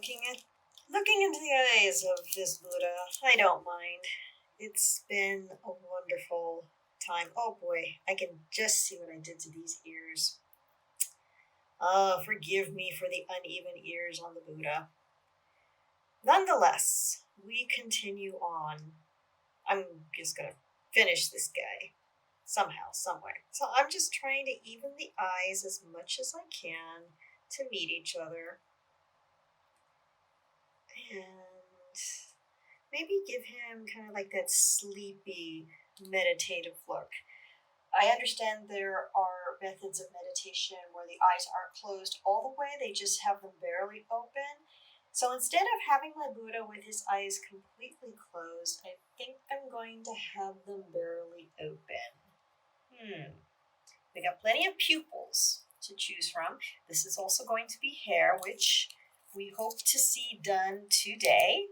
looking into the eyes of this Buddha. I don't mind. It's been a wonderful time. Oh boy, I can just see what I did to these ears. Forgive me for the uneven ears on the Buddha. Nonetheless, we continue on. I'm just gonna finish this guy somehow, somewhere. So I'm just trying to even the eyes as much as I can to meet each other. And maybe give him kind of like that sleepy, meditative look. I understand there are methods of meditation where the eyes aren't closed all the way, they just have them barely open. So instead of having my Buddha with his eyes completely closed, I think I'm going to have them barely open. We got plenty of pupils to choose from. This is also going to be hair, which we hope to see done today.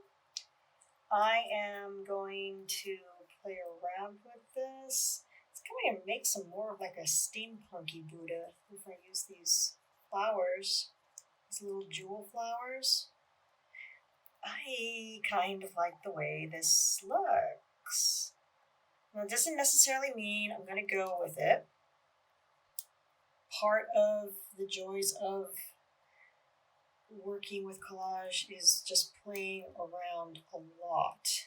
I am going to play around with this. It's going to make some more of like a steampunky Buddha if I use these flowers, these little jewel flowers. I kind of like the way this looks. Now, it doesn't necessarily mean I'm going to go with it. Part of the joys of working with collage is just playing around a lot.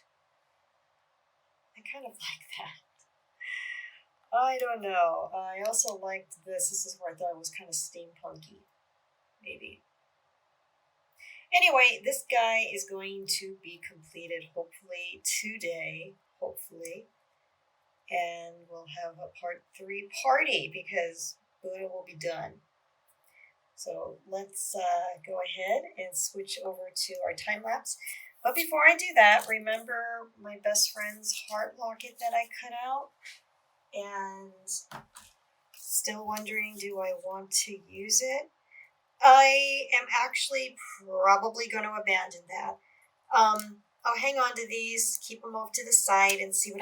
I kind of like that. I don't know. I also liked this. This is where I thought it was kind of steampunky, maybe. Anyway, this guy is going to be completed hopefully today, and we'll have a part 3 party because Buddha will be done. So let's go ahead and switch over to our time lapse. But before I do that, remember my best friend's heart locket that I cut out? And still wondering, do I want to use it? I am actually probably going to abandon that. I'll hang on to these, keep them off to the side, and see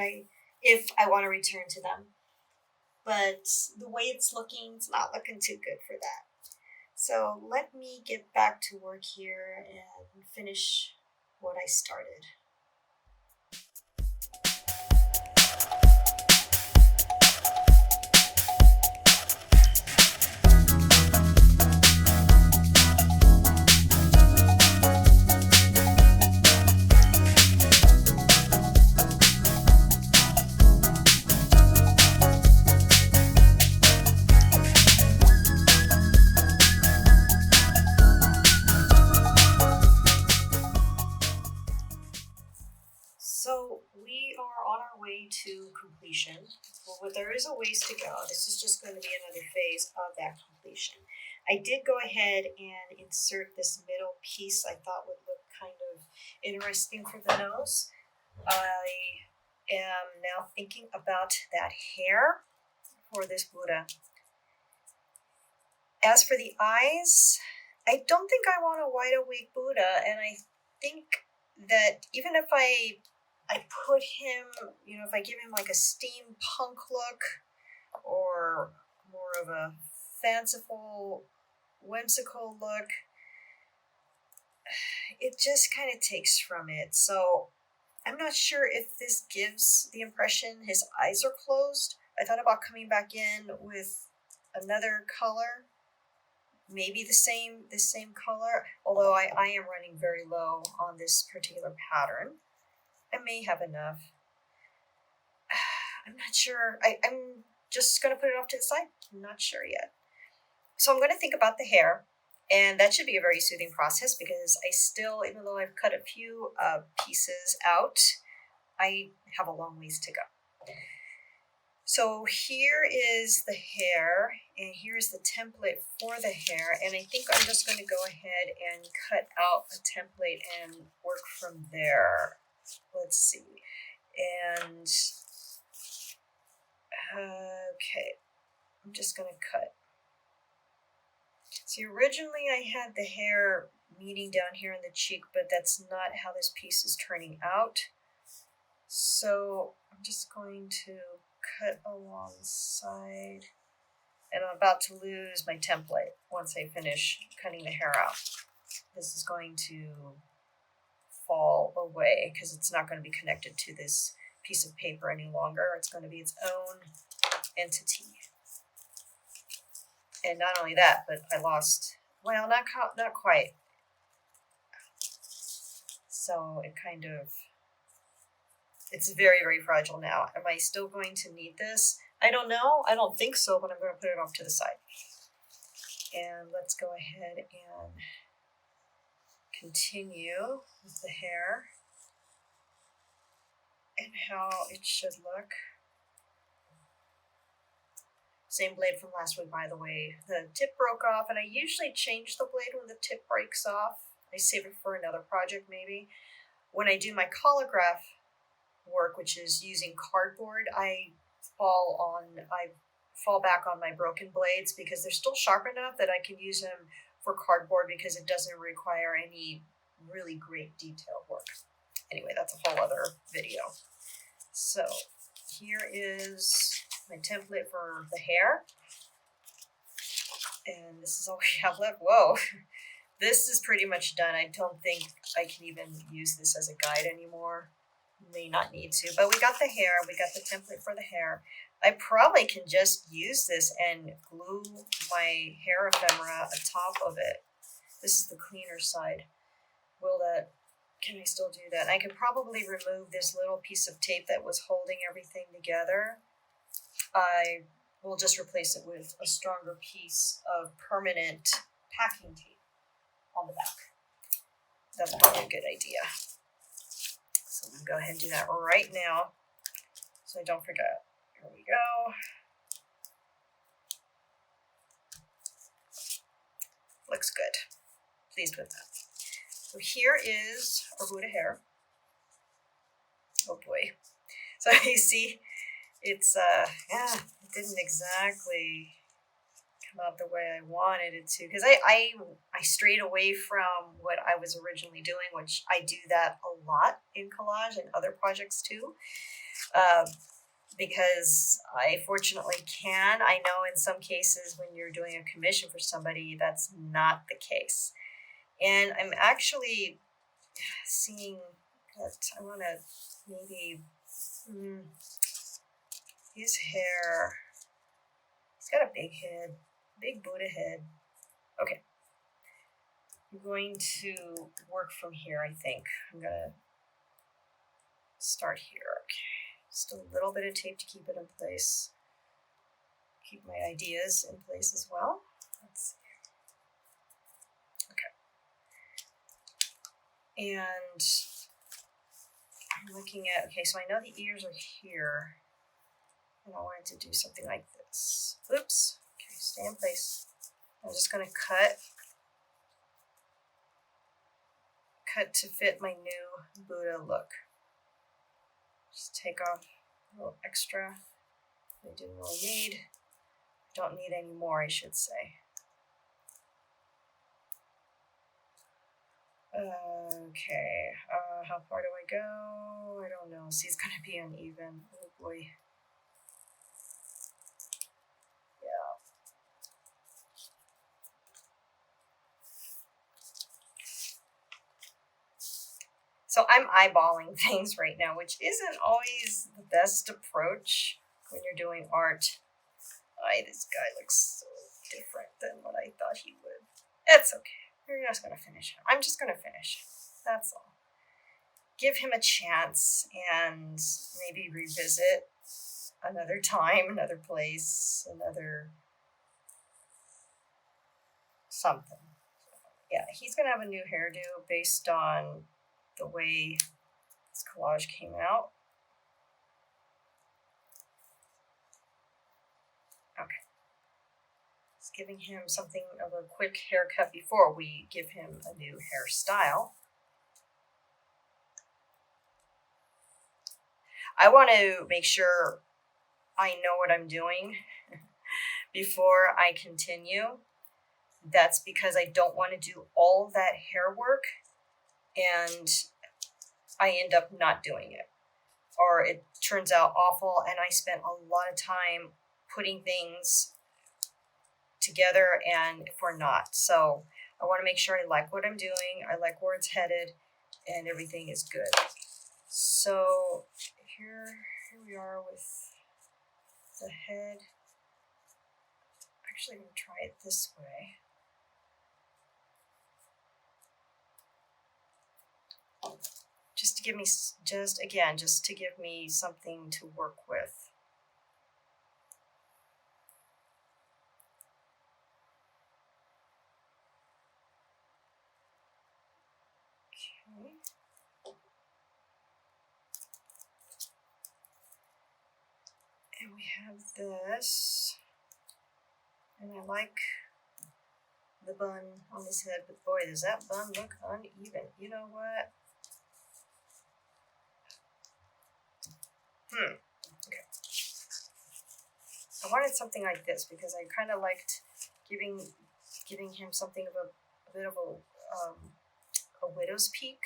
if I want to return to them. But the way it's looking, it's not looking too good for that. So let me get back to work here and finish what I started. So we are on our way to completion. Well, there is a ways to go. This is just going to be another phase of that completion. I did go ahead and insert this middle piece I thought would look kind of interesting for the nose. I am now thinking about that hair for this Buddha. As for the eyes, I don't think I want a wide awake Buddha, and I think that even if I put him, if I give him like a steampunk look or more of a fanciful, whimsical look, it just kind of takes from it. So I'm not sure if this gives the impression his eyes are closed. I thought about coming back in with another color, maybe the same color, although I am running very low on this particular pattern. I may have enough. I'm not sure. I'm just going to put it off to the side. I'm not sure yet. So I'm going to think about the hair, and that should be a very soothing process because I still, even though I've cut a few pieces out, I have a long ways to go. So here is the hair, and here's the template for the hair, and I think I'm just going to go ahead and cut out a template and work from there. Let's see. And okay, I'm just going to cut. See, originally I had the hair meeting down here in the cheek, but that's not how this piece is turning out. So I'm just going to cut along the side, and I'm about to lose my template once I finish cutting the hair out. this is going to fall away because it's not going to be connected to this piece of paper any longer. It's going to be its own entity. And not only that, but I lost, well, not quite. So it kind of, it's very, very fragile now. Am I still going to need this? I don't know. I don't think so, but I'm going to put it off to the side. And let's go ahead and continue with the hair and how it should look. Same blade from last week, by the way. The tip broke off, and I usually change the blade when the tip breaks off. I save it for another project maybe. When I do my collage work, which is using cardboard, I fall back on my broken blades because they're still sharp enough that I can use them for cardboard because it doesn't require any really great detail work. Anyway, that's a whole other video. So here is my template for the hair. And this is all we have left. Whoa, this is pretty much done. I don't think I can even use this as a guide anymore. May not need to, but we got the hair, we got the template for the hair. I probably can just use this and glue my hair ephemera atop of it. This is the cleaner side. Can I still do that? I could probably remove this little piece of tape that was holding everything together. I will just replace it with a stronger piece of permanent packing tape on the back. That's probably a good idea. So I'm going to go ahead and do that right now so I don't forget. Here we go. Looks good. Pleased with that. So here is our Buddha hair. Oh boy. So you see, it's, it didn't exactly come out the way I wanted it to, because I strayed away from what I was originally doing, which I do that a lot in collage and other projects too, because I fortunately can. I know in some cases when you're doing a commission for somebody, that's not the case. And I'm actually seeing that I want to maybe, his hair, he's got a big head, big Buddha head. Okay. I'm going to work from here, I think. I'm going to start here. Okay. Just a little bit of tape to keep it in place. Keep my ideas in place as well. Let's see. And I'm looking at, okay, so I know the ears are here. And I wanted to do something like this. Oops. Okay, stay in place. I'm just going to cut to fit my new Buddha look. Just take off a little extra I didn't really need. Don't need any more, I should say. Okay, how far do I go? I don't know. See, it's gonna be uneven. Oh boy. Yeah. So I'm eyeballing things right now, which isn't always the best approach when you're doing art. This guy looks so different than what I thought he would. It's okay. We're just gonna finish him. I'm just gonna finish. That's all. Give him a chance and maybe revisit another time, another place, another something. Yeah, he's gonna have a new hairdo based on the way this collage came out. Okay. Just giving him something of a quick haircut before we give him a new hairstyle. I want to make sure I know what I'm doing before I continue. That's because I don't want to do all of that hair work and I end up not doing it. Or it turns out awful and I spent a lot of time putting things together and for naught. So I want to make sure I like what I'm doing, I like where it's headed, and everything is good. So here we are with the head. Actually, I'm going to try it this way. Just to give me, just to give me something to work with. Okay. And we have this, and I like the bun on his head, but boy, does that bun look uneven. You know what? Okay. I wanted something like this because I kind of liked giving him something of a bit of a widow's peak.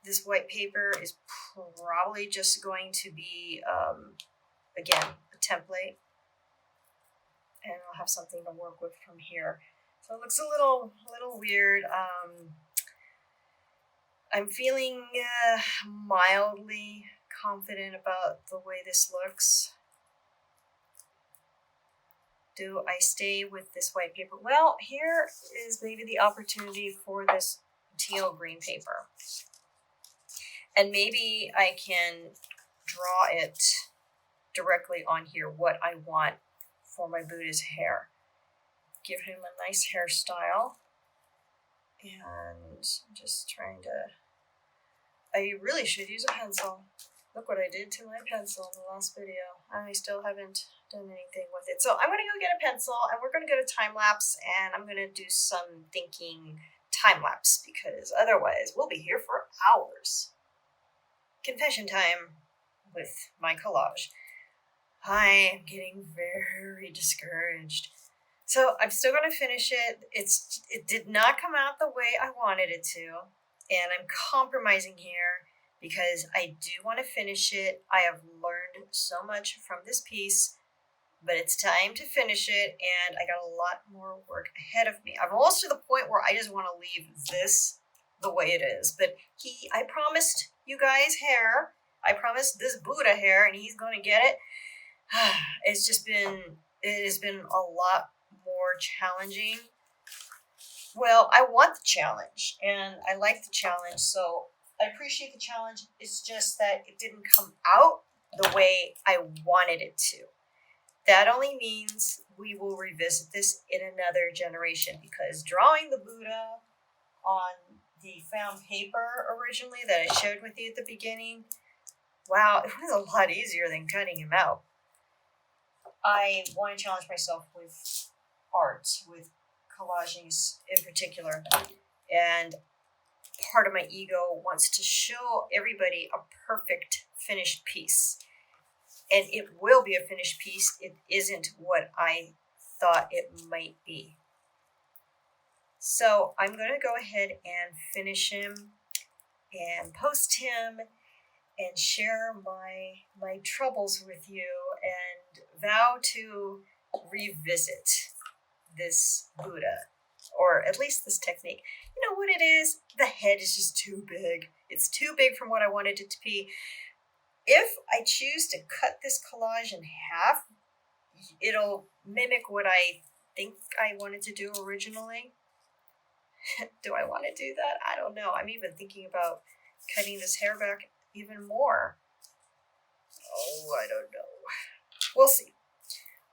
This white paper is probably just going to be, again, a template, and I'll have something to work with from here. So it looks a little weird. I'm feeling mildly confident about the way this looks. Do I stay with this white paper? Well, here is maybe the opportunity for this teal green paper. And maybe I can draw it directly on here, what I want for my Buddha's hair. Give him a nice hairstyle. And I'm just trying to, I really should use a pencil. Look what I did to my pencil in the last video. I still haven't done anything with it. So I'm going to go get a pencil, and we're going to go to time lapse, and I'm going to do some thinking time lapse, because otherwise we'll be here for hours. Confession time with my collage. I am getting very discouraged. So I'm still going to finish it. It did not come out the way I wanted it to, and I'm compromising here because I do want to finish it. I have learned so much from this piece, but it's time to finish it, and I got a lot more work ahead of me. I'm almost to the point where I just want to leave this the way it is. But I promised you guys hair. I promised this Buddha hair, and he's going to get it. It has been a lot more challenging. Well, I want the challenge, and I like the challenge, so I appreciate the challenge. It's just that it didn't come out the way I wanted it to. That only means we will revisit this in another generation, because drawing the Buddha on the found paper originally that I showed with you at the beginning, wow, it was a lot easier than cutting him out. I want to challenge myself with art, with collaging in particular, and part of my ego wants to show everybody a perfect finished piece. And it will be a finished piece. It isn't what I thought it might be. So I'm going to go ahead and finish him and post him and share my troubles with you, and vow to revisit this Buddha, or at least this technique. You know what it is? The head is just too big. It's too big from what I wanted it to be. If I choose to cut this collage in half, it'll mimic what I think I wanted to do originally. Do I want to do that? I don't know. I'm even thinking about cutting this hair back even more. Oh, I don't know. We'll see.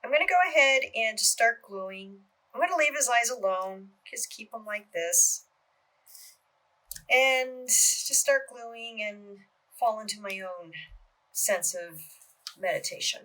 I'm going to go ahead and just start gluing. I'm going to leave his eyes alone. Just keep them like this. And just start gluing and fall into my own sense of meditation.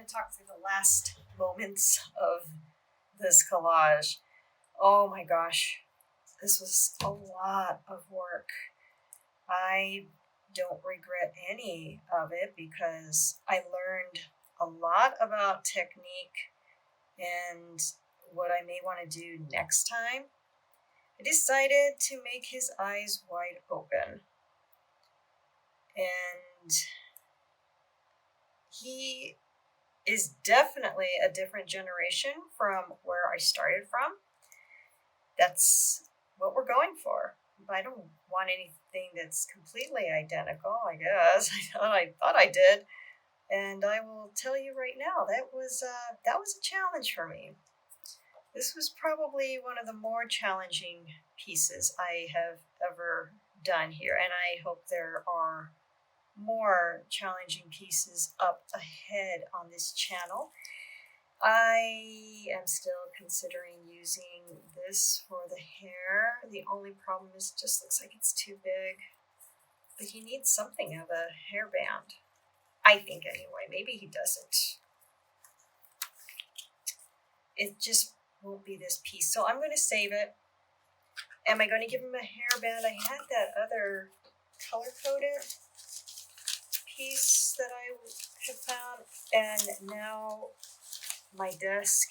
Talk through the last moments of this collage. Oh my gosh, this was a lot of work. I don't regret any of it because I learned a lot about technique and what I may want to do next time. I decided to make his eyes wide open. And he is definitely a different generation from where I started from. That's what we're going for. I don't want anything that's completely identical, I guess. I thought I did. And I will tell you right now, that was a challenge for me. This was probably one of the more challenging pieces I have ever done here, and I hope there are more challenging pieces up ahead on this channel. I am still considering using this for the hair. The only problem is it just looks like it's too big. But he needs something of a hairband. I think anyway. Maybe he doesn't. It just won't be this piece. So I'm going to save it. Am I going to give him a hairband? I had that other color-coded piece that I have found, and now my desk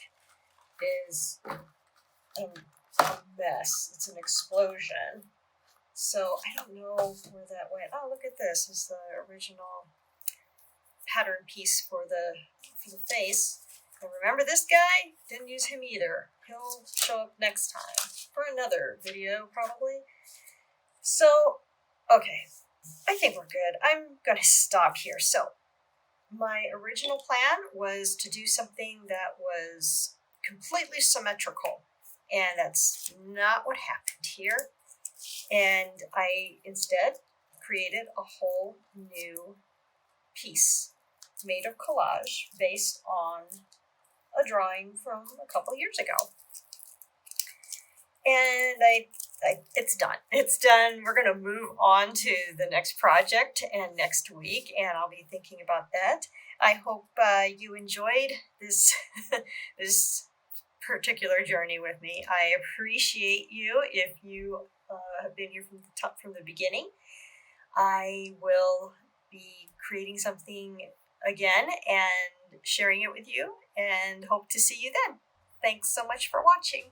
is a mess. It's an explosion. So I don't know where that went. Oh, look at this. This is the original pattern piece for the face. And remember this guy? Didn't use him either. He'll show up next time for another video, probably. So, okay. I think we're good. I'm going to stop here. So, my original plan was to do something that was completely symmetrical. And that's not what happened here. And I instead created a whole new piece made of collage based on a drawing from a couple years ago. And it's done. It's done. We're going to move on to the next project and next week, and I'll be thinking about that. I hope you enjoyed this this particular journey with me. I appreciate you if you have been here from the beginning. I will be creating something again and sharing it with you, and hope to see you then. Thanks so much for watching.